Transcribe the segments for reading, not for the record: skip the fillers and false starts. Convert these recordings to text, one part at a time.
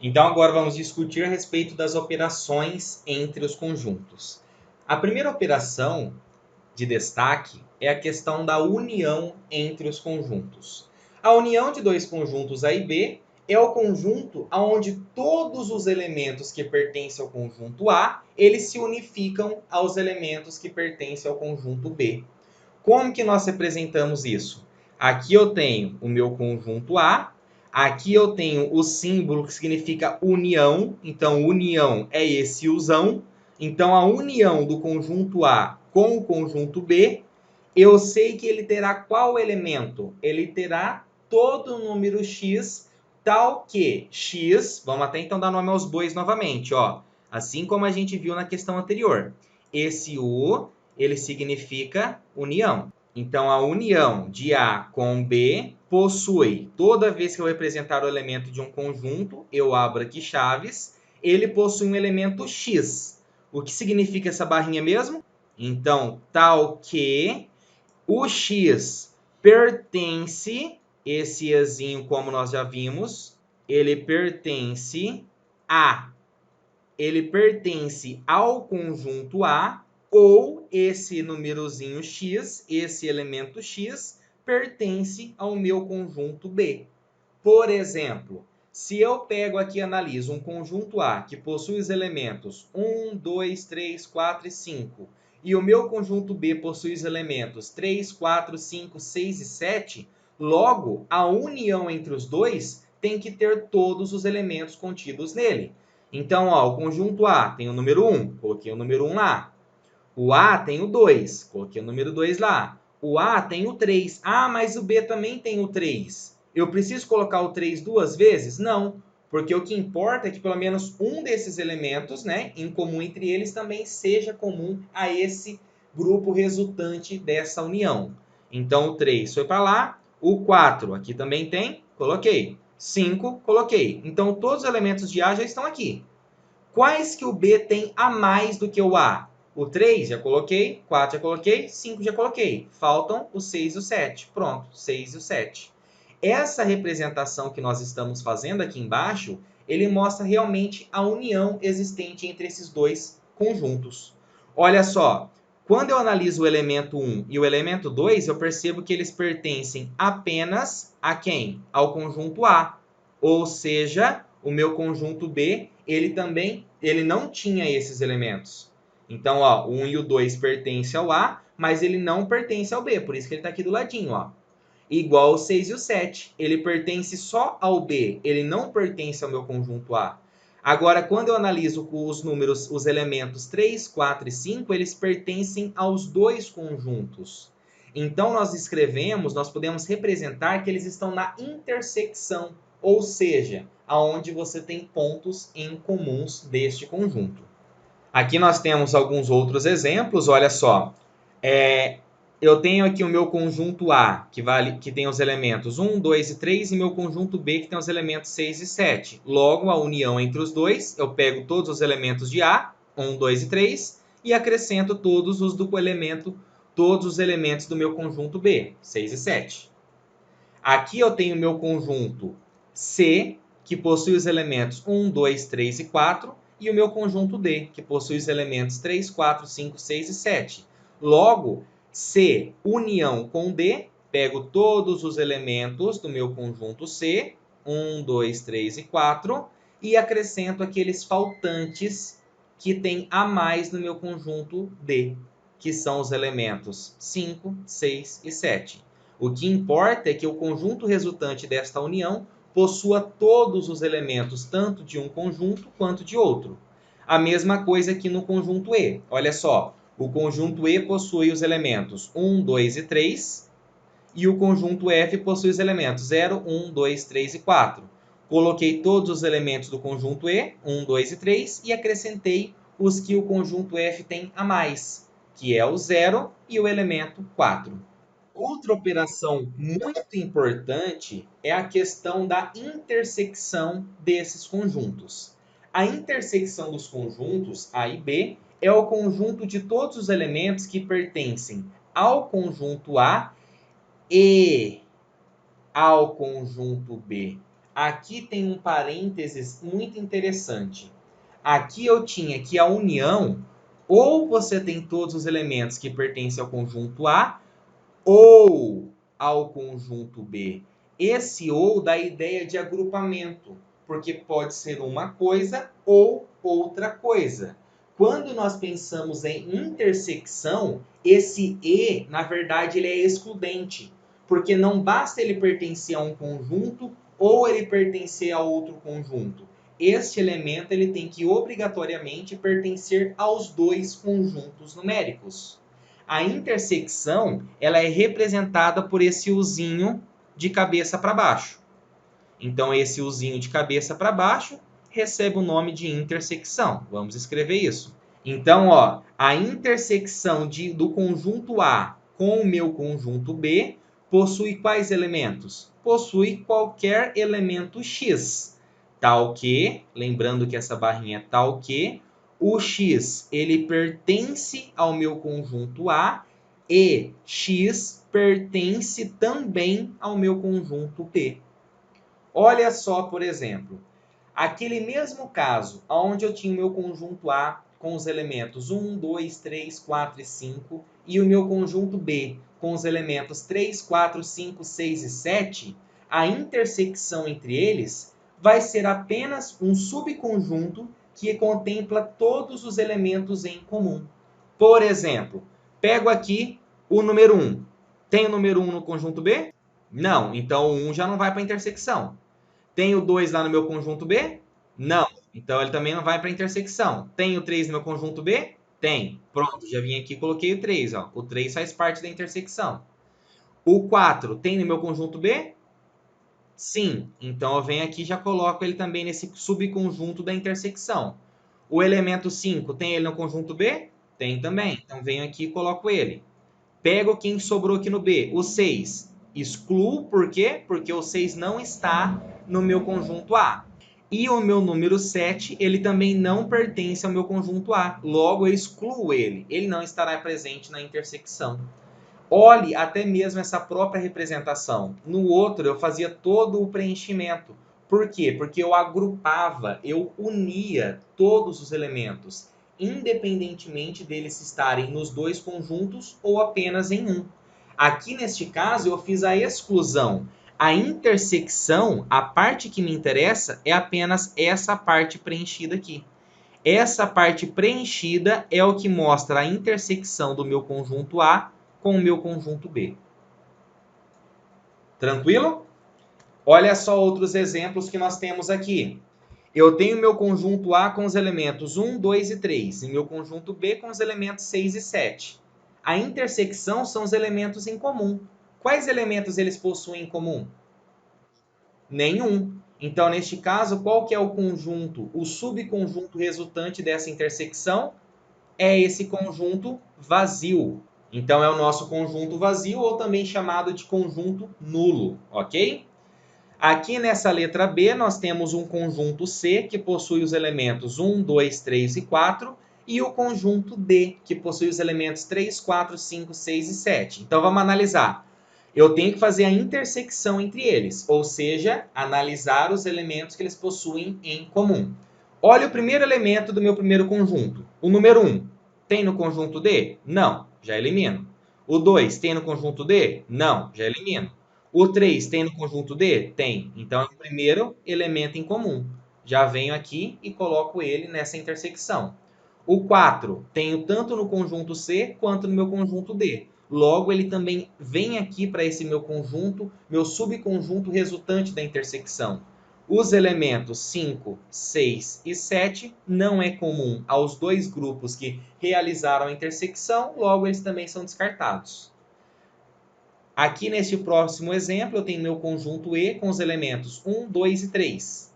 Então, agora vamos discutir a respeito das operações entre os conjuntos. A primeira operação de destaque é a questão da união entre os conjuntos. A união de dois conjuntos A e B é o conjunto onde todos os elementos que pertencem ao conjunto A, eles se unificam aos elementos que pertencem ao conjunto B. Como que nós representamos isso? Aqui eu tenho o meu conjunto A, aqui eu tenho o símbolo que significa união, então união é esse usão. Então a união do conjunto A com o conjunto B, eu sei que ele terá qual elemento? Ele terá todo o número x, tal que x, vamos até então dar nome aos bois novamente, ó. Assim como a gente viu na questão anterior. Esse U, ele significa união. Então, a união de A com B possui, toda vez que eu representar o elemento de um conjunto, eu abro aqui chaves, ele possui um elemento x. O que significa essa barrinha mesmo? Então, tal que o x pertence, esse azinho como nós já vimos, ele pertence ao conjunto A, ou esse númerozinho x, esse elemento x, pertence ao meu conjunto B. Por exemplo, se eu pego aqui e analiso um conjunto A que possui os elementos 1, 2, 3, 4 e 5, e o meu conjunto B possui os elementos 3, 4, 5, 6 e 7, logo, a união entre os dois tem que ter todos os elementos contidos nele. Então, ó, o conjunto A tem o número 1, coloquei o número 1 lá. O A tem o 2, coloquei o número 2 lá. O A tem o 3. Ah, mas o B também tem o 3. Eu preciso colocar o 3 duas vezes? Não, porque o que importa é que pelo menos um desses elementos, né, em comum entre eles, também seja comum a esse grupo resultante dessa união. Então, o 3 foi para lá. O 4 aqui também tem, coloquei. 5, coloquei. Então, todos os elementos de A já estão aqui. Quais que o B tem a mais do que o A? O 3 já coloquei, 4 já coloquei, 5 já coloquei. Faltam o 6 e o 7. Pronto, 6 e o 7. Essa representação que nós estamos fazendo aqui embaixo, ele mostra realmente a união existente entre esses dois conjuntos. Olha só, quando eu analiso o elemento 1 e o elemento 2, eu percebo que eles pertencem apenas a quem? Ao conjunto A. Ou seja, o meu conjunto B, ele não tinha esses elementos. Então, ó, o 1 e o 2 pertencem ao A, mas ele não pertence ao B, por isso que ele está aqui do ladinho, ó. Igual o 6 e o 7, ele pertence só ao B, ele não pertence ao meu conjunto A. Agora, quando eu analiso os números, os elementos 3, 4 e 5, eles pertencem aos dois conjuntos. Então, nós podemos representar que eles estão na intersecção, ou seja, aonde você tem pontos em comuns deste conjunto. Aqui nós temos alguns outros exemplos, olha só. Eu tenho aqui o meu conjunto A, que tem os elementos 1, 2 e 3, e meu conjunto B, que tem os elementos 6 e 7. Logo, a união entre os dois, eu pego todos os elementos de A, 1, 2 e 3, e acrescento todos os elementos do meu conjunto B, 6 e 7. Aqui eu tenho o meu conjunto C, que possui os elementos 1, 2, 3 e 4, e o meu conjunto D, que possui os elementos 3, 4, 5, 6 e 7. Logo, C, união com D, pego todos os elementos do meu conjunto C, 1, 2, 3 e 4, e acrescento aqueles faltantes que tem a mais no meu conjunto D, que são os elementos 5, 6 e 7. O que importa é que o conjunto resultante desta união possua todos os elementos, tanto de um conjunto quanto de outro. A mesma coisa aqui no conjunto E. Olha só, o conjunto E possui os elementos 1, 2 e 3, e o conjunto F possui os elementos 0, 1, 2, 3 e 4. Coloquei todos os elementos do conjunto E, 1, 2 e 3, e acrescentei os que o conjunto F tem a mais, que é o 0 e o elemento 4. Outra operação muito importante é a questão da intersecção desses conjuntos. A intersecção dos conjuntos A e B é o conjunto de todos os elementos que pertencem ao conjunto A e ao conjunto B. aqui tem um parênteses muito interessante. Aqui eu tinha que a união, ou você tem todos os elementos que pertencem ao conjunto A, ou ao conjunto B. Esse ou dá a ideia de agrupamento, porque pode ser uma coisa ou outra coisa. Quando nós pensamos em intersecção, esse e, na verdade, ele é excludente, porque não basta ele pertencer a um conjunto ou ele pertencer a outro conjunto. Este elemento ele tem que obrigatoriamente pertencer aos dois conjuntos numéricos. A intersecção ela é representada por esse uzinho de cabeça para baixo. Então, esse uzinho de cabeça para baixo recebe o nome de intersecção. Vamos escrever isso. Então, ó, a intersecção do conjunto A com o meu conjunto B possui quais elementos? Possui qualquer elemento X. Tal que, lembrando que essa barrinha é tal que, o X ele pertence ao meu conjunto A e X pertence também ao meu conjunto B. Olha só, por exemplo, aquele mesmo caso, onde eu tinha o meu conjunto A com os elementos 1, 2, 3, 4 e 5, e o meu conjunto B com os elementos 3, 4, 5, 6 e 7, a intersecção entre eles vai ser apenas um subconjunto que contempla todos os elementos em comum. Por exemplo, pego aqui o número 1. Tem o número 1 no conjunto B? Não, então o 1 já não vai para a intersecção. Tem o 2 lá no meu conjunto B? Não. Então ele também não vai para a intersecção. Tem o 3 no meu conjunto B? Tem. Pronto, já vim aqui e coloquei o 3. Ó. O 3 faz parte da intersecção. O 4 tem no meu conjunto B? Sim. Então eu venho aqui e já coloco ele também nesse subconjunto da intersecção. O elemento 5 tem ele no conjunto B? Tem também. Então venho aqui e coloco ele. Pego quem sobrou aqui no B, o 6. Excluo, por quê? Porque o 6 não está no meu conjunto A. E o meu número 7, ele também não pertence ao meu conjunto A. Logo, eu excluo ele. Ele não estará presente na intersecção. Olhe até mesmo essa própria representação. No outro, eu fazia todo o preenchimento. Por quê? Porque eu agrupava, eu unia todos os elementos, independentemente deles estarem nos dois conjuntos ou apenas em um. Aqui, neste caso, eu fiz a exclusão. A intersecção, a parte que me interessa, é apenas essa parte preenchida aqui. Essa parte preenchida é o que mostra a intersecção do meu conjunto A com o meu conjunto B. Tranquilo? Olha só outros exemplos que nós temos aqui. Eu tenho meu conjunto A com os elementos 1, 2 e 3, e meu conjunto B com os elementos 6 e 7. A intersecção são os elementos em comum. Quais elementos eles possuem em comum? Nenhum. Então, neste caso, qual que é o conjunto, o subconjunto resultante dessa intersecção? É esse conjunto vazio. Então, é o nosso conjunto vazio, ou também chamado de conjunto nulo, ok? Aqui nessa letra B, nós temos um conjunto C, que possui os elementos 1, 2, 3 e 4, e o conjunto D, que possui os elementos 3, 4, 5, 6 e 7. Então, vamos analisar. Eu tenho que fazer a intersecção entre eles, ou seja, analisar os elementos que eles possuem em comum. Olha o primeiro elemento do meu primeiro conjunto, o número 1. Tem no conjunto D? Não, já elimino. O 2 tem no conjunto D? Não, já elimino. O 3 tem no conjunto D? Tem. Então, é o primeiro elemento em comum. Já venho aqui e coloco ele nessa intersecção. O 4 tenho tanto no conjunto C quanto no meu conjunto D. Logo, ele também vem aqui para esse meu conjunto, meu subconjunto resultante da intersecção. Os elementos 5, 6 e 7 não é comum aos dois grupos que realizaram a intersecção, logo eles também são descartados. Aqui neste próximo exemplo, eu tenho meu conjunto E com os elementos 1, 2 e 3.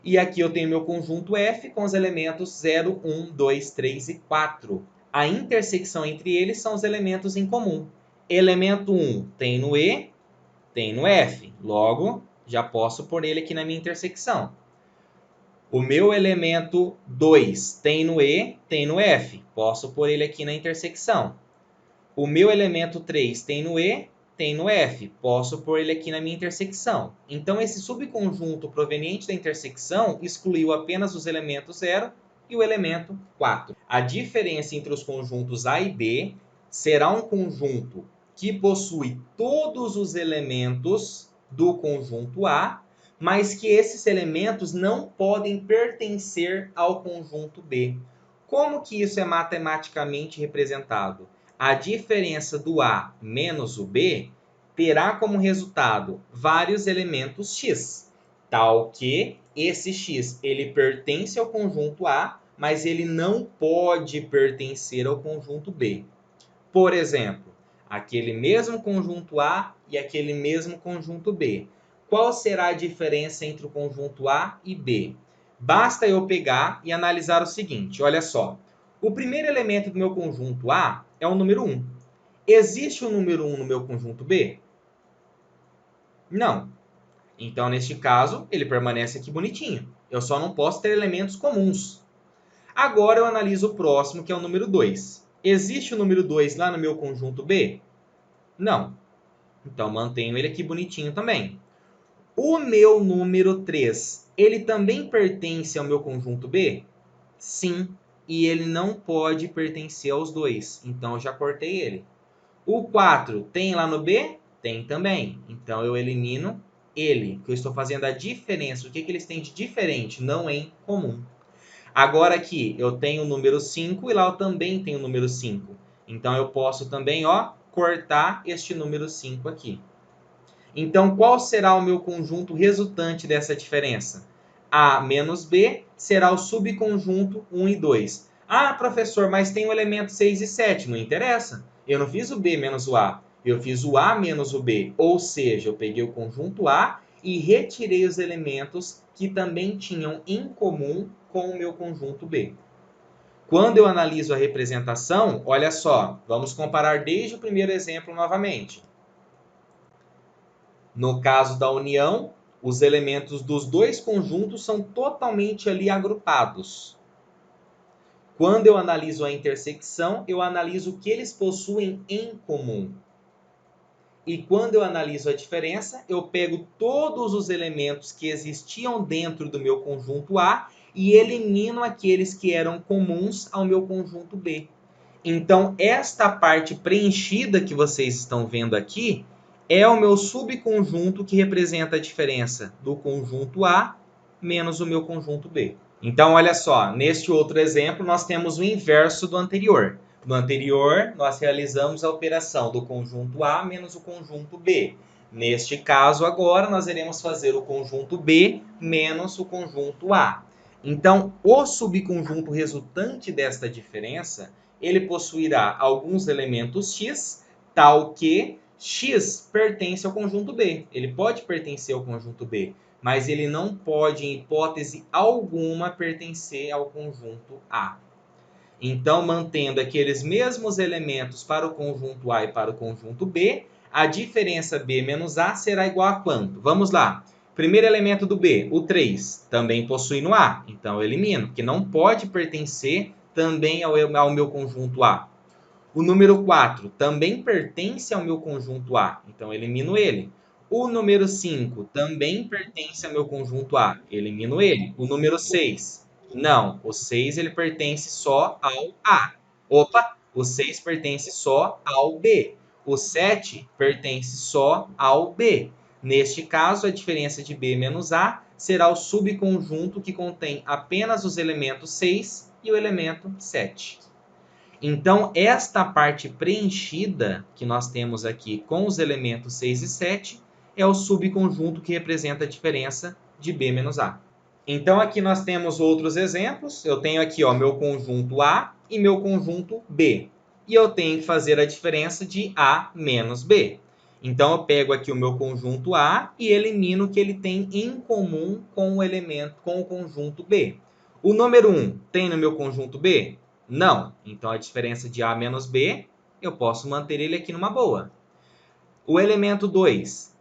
E aqui eu tenho meu conjunto F com os elementos 0, 1, 2, 3 e 4. A intersecção entre eles são os elementos em comum. Elemento 1 tem no E, tem no F. Logo, já posso pôr ele aqui na minha intersecção. O meu elemento 2 tem no E, tem no F. Posso pôr ele aqui na intersecção. O meu elemento 3 tem no E, tem no F. Posso pôr ele aqui na minha intersecção. Então, esse subconjunto proveniente da intersecção excluiu apenas os elementos 0 e o elemento 4. A diferença entre os conjuntos A e B será um conjunto que possui todos os elementos do conjunto A, mas que esses elementos não podem pertencer ao conjunto B. Como que isso é matematicamente representado? A diferença do A menos o B terá como resultado vários elementos x, tal que esse x ele pertence ao conjunto A, mas ele não pode pertencer ao conjunto B. Por exemplo, aquele mesmo conjunto A e aquele mesmo conjunto B. Qual será a diferença entre o conjunto A e B? Basta eu pegar e analisar o seguinte, olha só. O primeiro elemento do meu conjunto A é o número 1. Existe o número 1 no meu conjunto B? Não. Então, neste caso, ele permanece aqui bonitinho. Eu só não posso ter elementos comuns. Agora eu analiso o próximo, que é o número 2. Existe o número 2 lá no meu conjunto B? Não. Então, mantenho ele aqui bonitinho também. O meu número 3, ele também pertence ao meu conjunto B? Sim. E ele não pode pertencer aos dois. Então, eu já cortei ele. O 4 tem lá no B? Tem também. Então, eu elimino ele, que eu estou fazendo a diferença. O que eles têm de diferente? Não em comum. Agora aqui, eu tenho o número 5 e lá eu também tenho o número 5. Então, eu posso também cortar este número 5 aqui. Então, qual será o meu conjunto resultante dessa diferença? A menos B será o subconjunto 1 e 2. Ah, professor, mas tem o elemento 6 e 7. Não interessa. Eu não fiz o B menos o A. Eu fiz o A menos o B. Ou seja, eu peguei o conjunto A e retirei os elementos que também tinham em comum com o meu conjunto B. Quando eu analiso a representação, olha só, vamos comparar desde o primeiro exemplo novamente. No caso da união, os elementos dos dois conjuntos são totalmente ali agrupados. Quando eu analiso a intersecção, eu analiso o que eles possuem em comum. E quando eu analiso a diferença, eu pego todos os elementos que existiam dentro do meu conjunto A e elimino aqueles que eram comuns ao meu conjunto B. Então, esta parte preenchida que vocês estão vendo aqui é o meu subconjunto que representa a diferença do conjunto A menos o meu conjunto B. Então, olha só, neste outro exemplo, nós temos o inverso do anterior. No anterior, nós realizamos a operação do conjunto A menos o conjunto B. Neste caso, agora, nós iremos fazer o conjunto B menos o conjunto A. Então, o subconjunto resultante desta diferença, ele possuirá alguns elementos x, tal que x pertence ao conjunto B. Ele pode pertencer ao conjunto B, mas ele não pode, em hipótese alguma, pertencer ao conjunto A. Então, mantendo aqueles mesmos elementos para o conjunto A e para o conjunto B, a diferença B menos A será igual a quanto? Vamos lá. Primeiro elemento do B, o 3, também possui no A. Então, eu elimino, porque não pode pertencer também ao meu conjunto A. O número 4 também pertence ao meu conjunto A. Então, eu elimino ele. O número 5 também pertence ao meu conjunto A. Elimino ele. O número 6. Não, o 6 ele pertence só ao A. Opa, o 6 pertence só ao B. O 7 pertence só ao B. Neste caso, a diferença de B menos A será o subconjunto que contém apenas os elementos 6 e o elemento 7. Então, esta parte preenchida que nós temos aqui com os elementos 6 e 7 é o subconjunto que representa a diferença de B menos A. Então, aqui nós temos outros exemplos. Eu tenho aqui meu conjunto A e meu conjunto B. E eu tenho que fazer a diferença de A menos B. Então, eu pego aqui o meu conjunto A e elimino o que ele tem em comum com o conjunto B. O número 1 tem no meu conjunto B? Não. Então, a diferença de A menos B, eu posso manter ele aqui numa boa. O elemento 2,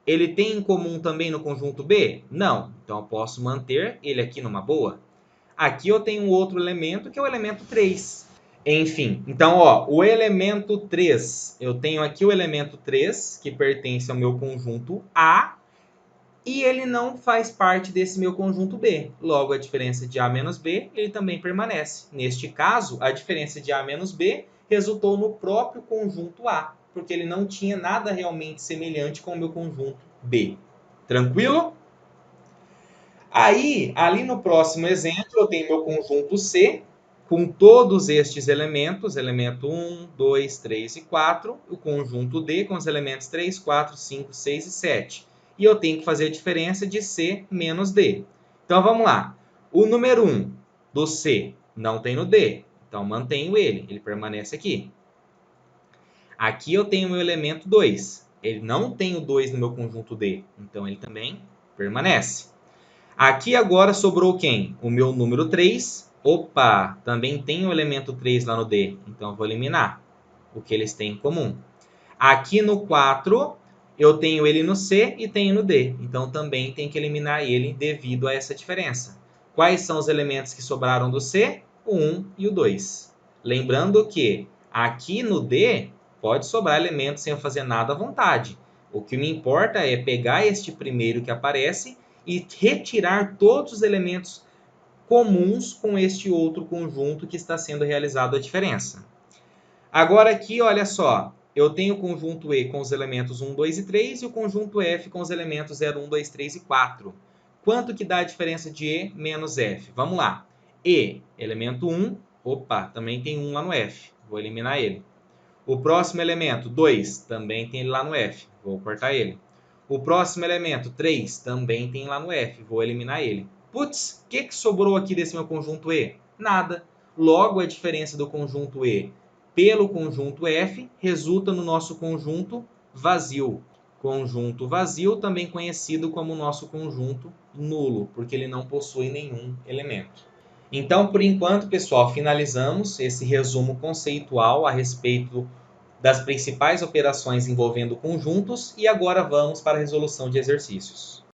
ele tem em comum também no conjunto B? Não. Então, eu posso manter ele aqui numa boa. Aqui eu tenho um outro elemento, que é o elemento 3. Enfim, então, ó, o elemento 3, eu tenho aqui o elemento 3, que pertence ao meu conjunto A, e ele não faz parte desse meu conjunto B. Logo, a diferença de A menos B, ele também permanece. Neste caso, a diferença de A menos B resultou no próprio conjunto A, porque ele não tinha nada realmente semelhante com o meu conjunto B. Tranquilo? Aí, ali no próximo exemplo, eu tenho meu conjunto C, com todos estes elementos, elemento 1, 2, 3 e 4, o conjunto D com os elementos 3, 4, 5, 6 e 7. E eu tenho que fazer a diferença de C menos D. Então, vamos lá. O número 1 do C não tem no D, então mantenho ele permanece aqui. Aqui eu tenho o meu elemento 2, ele não tem o 2 no meu conjunto D, então ele também permanece. Aqui agora sobrou quem? O meu número 3. Opa, também tem o elemento 3 lá no D, então eu vou eliminar o que eles têm em comum. Aqui no 4, eu tenho ele no C e tenho no D, então também tem que eliminar ele devido a essa diferença. Quais são os elementos que sobraram do C? O 1 e o 2. Lembrando que aqui no D pode sobrar elementos sem eu fazer nada à vontade. O que me importa é pegar este primeiro que aparece e retirar todos os elementos comuns com este outro conjunto que está sendo realizado a diferença. Agora aqui, olha só, eu tenho o conjunto E com os elementos 1, 2 e 3 e o conjunto F com os elementos 0, 1, 2, 3 e 4. Quanto que dá a diferença de E menos F? Vamos lá. E, elemento 1, opa, também tem 1 lá no F, vou eliminar ele. O próximo elemento, 2, também tem ele lá no F, vou cortar ele. O próximo elemento, 3, também tem lá no F, vou eliminar ele. Putz, o que sobrou aqui desse meu conjunto E? Nada. Logo, a diferença do conjunto E pelo conjunto F resulta no nosso conjunto vazio. Conjunto vazio, também conhecido como nosso conjunto nulo, porque ele não possui nenhum elemento. Então, por enquanto, pessoal, finalizamos esse resumo conceitual a respeito das principais operações envolvendo conjuntos e agora vamos para a resolução de exercícios.